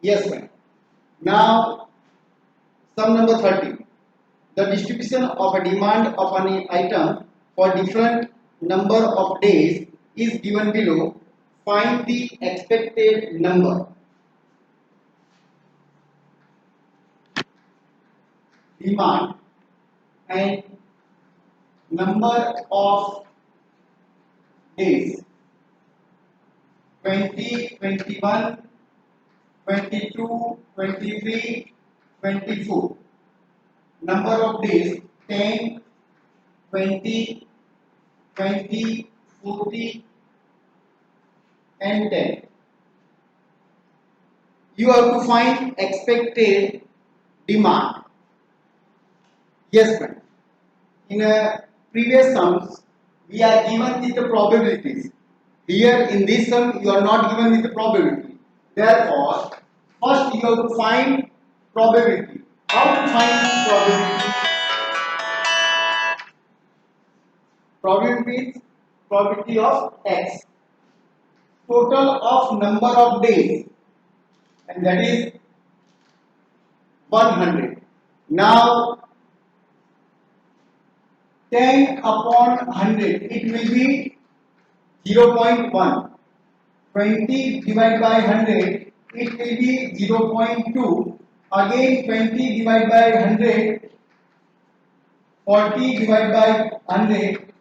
Yes, ma'am. Now, sum number 30. The distribution of a demand of an item for different number of days is given below. Find the expected number. Demand and number of days. 20, 21, 22, 23, 24. Number of days 10, 20, 20, 40 and 10. You have to find expected demand. Yes, ma'am. In a previous sums, we are given with the probabilities. Here in this sum, you are not given with the probability. Therefore, first you have to find probability. How to find probability? Probability means probability of x. Total of number of days, and that is 100. Now 10 upon 100, it will be 0.1. 20 divided by 100, it will be 0.2. Again 20 divided by 100, 40 divided by 100,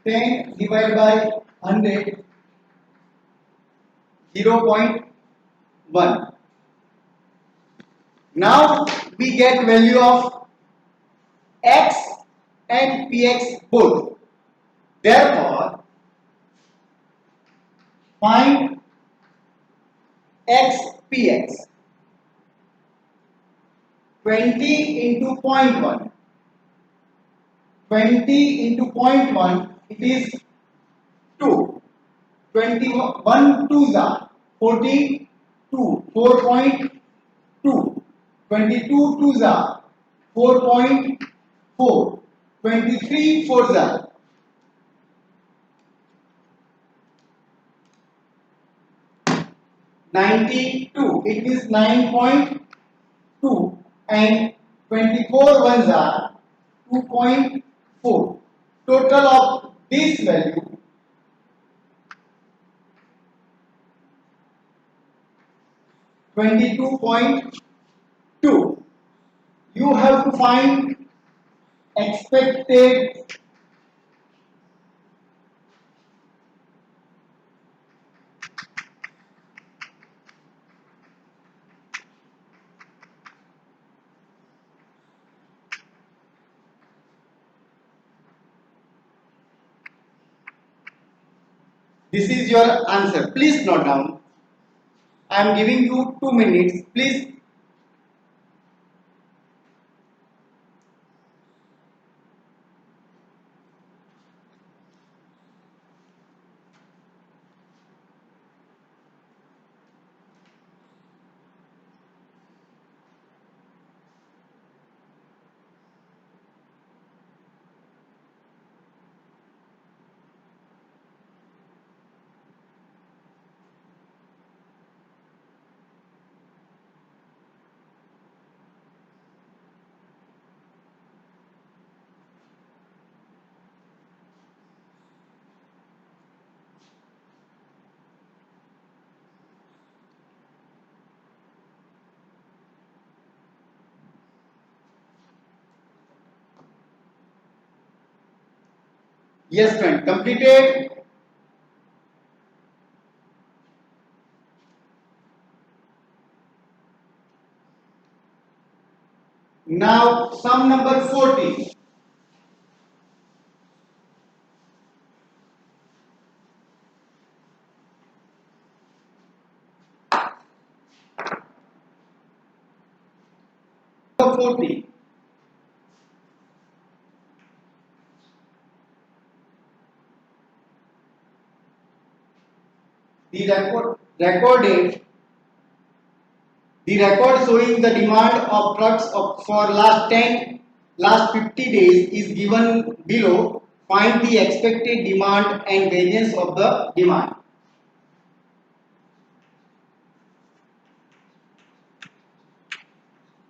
10 divided by 100, 0.1. Now we get value of x and px both. Therefore, find x px. 20 into 0.1. 20 into 0.1, it is 2. 21 2s are 42. 4.2. 22 2s are 4.4. 23 4s are 92. It is 9.2 and 24 ones are 2.4. Total of this value 22.2. You have to find expected This is your answer. Please note down. I am giving you 2 minutes. Please. Yes, friend. Completed. Now, sum number 40. Number 40. The record showing the demand of trucks for last 50 days is given below. Find the expected demand and variance of the demand.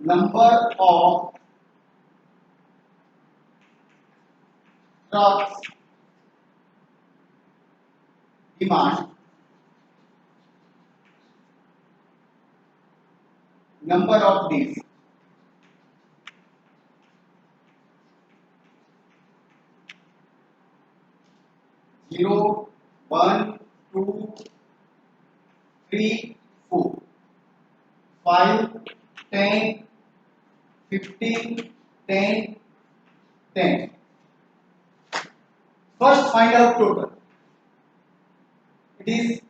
number of trucks demand, number of days. Zero, 1, 2, 3, 4, 5, 10, 15, 10, 10. First find out total. It is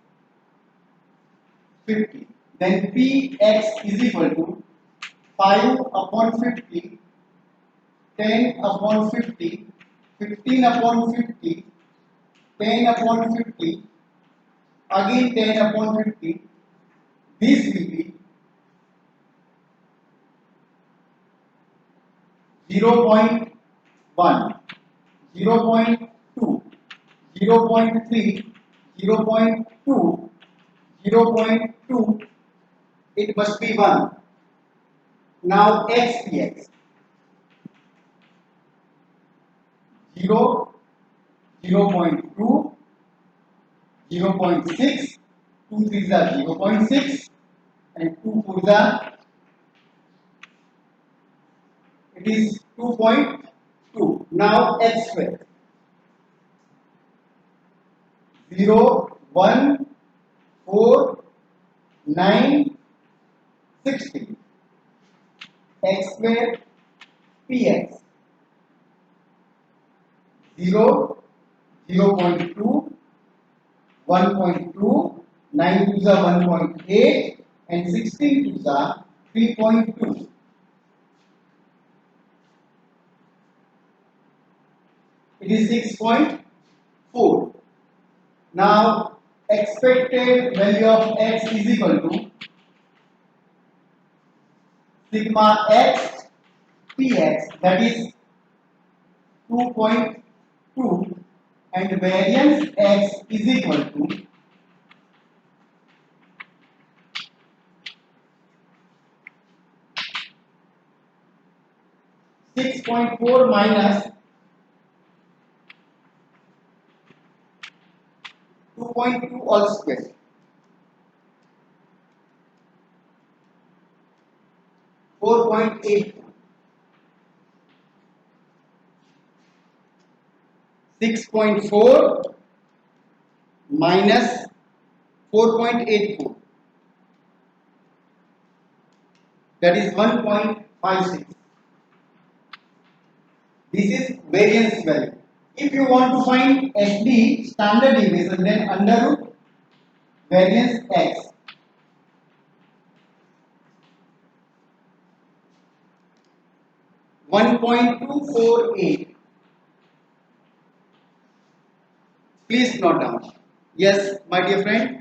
50. Then Px is equal to 5 upon 50, 10 upon 50, 15 upon 50, 10 upon 50, again 10 upon 50. This will be 0.1, 0.2, 0.3, 0.2, 0.2. It must be 1. Now xpx 0, 0.2, 0.6, 2 3s are 0.6 and 2 4s are, it is 2.2. Now x square 0, 1, 4, 9, 16. X square px 0, 0.2, 1.2, 9 2s are 1.8 and 16 2s are 3.2. It is 6.4. Now expected value of x is equal to sigma x px, that is 2.2, and variance x is equal to 6.4 minus 2.2 all square. 4.8. 6.4 minus 4.84, that is 1.56. This is variance value. If you want to find SD, standard deviation, then under root variance x. .248. Please note down. Yes, my dear friend.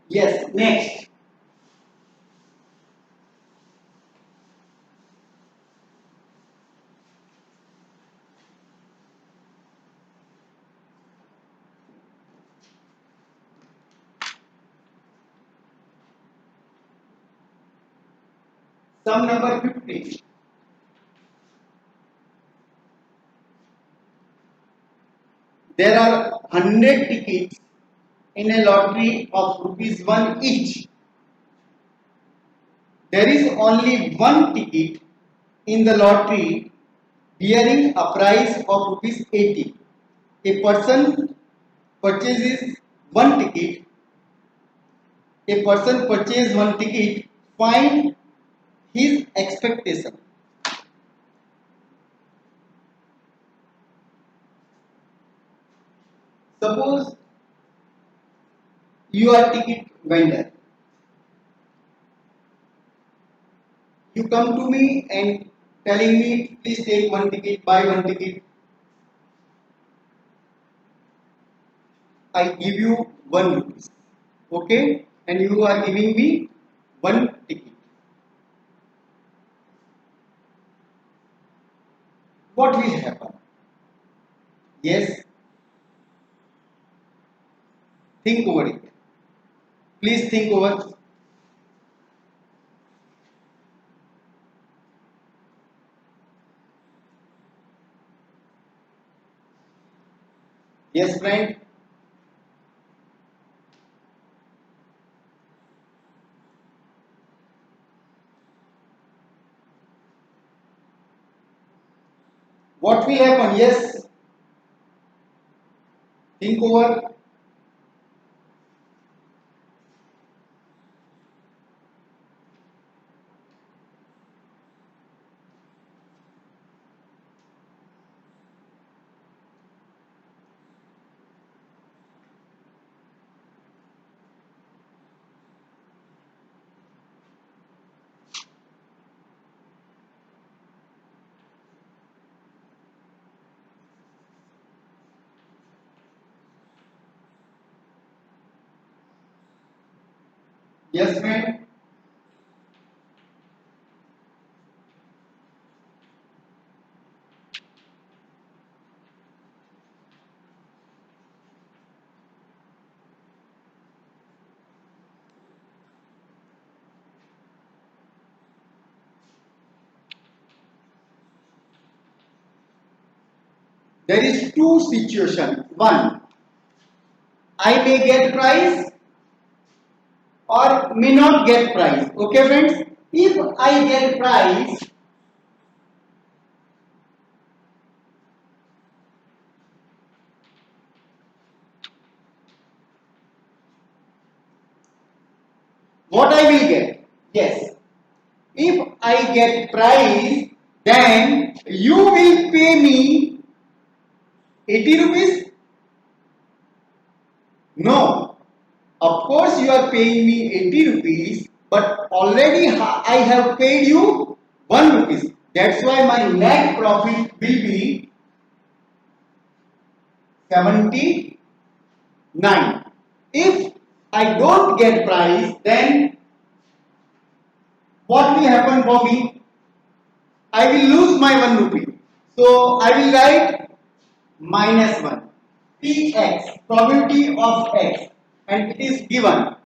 Yes, next. Sum number 50. There are 100 tickets in a lottery of ₹1 each. There is only one ticket in the lottery bearing a price of ₹80. A person purchases one ticket. A person purchases one ticket. Find his expectation. Suppose you are ticket vendor. You come to me and telling me, please take one ticket, buy one ticket. I give you 1 rupees. Okay? And you are giving me one ticket. What will happen? Yes, think over it. Please think over. Yes, friend. What will happen? Yes, think over. Yes, friend. There is two situations. One, I may get prize or may not get prize. Okay, friends? If I get prize, what I will get? Yes. If I get prize, then you will pay me 80 rupees? No. Of course, you are paying me 80 rupees, but already I have paid you 1 rupees. That's why my net profit will be 79. If I don't get price, then what will happen for me? I will lose my 1 rupee. So I will write -1. Px, probability of x, and it is given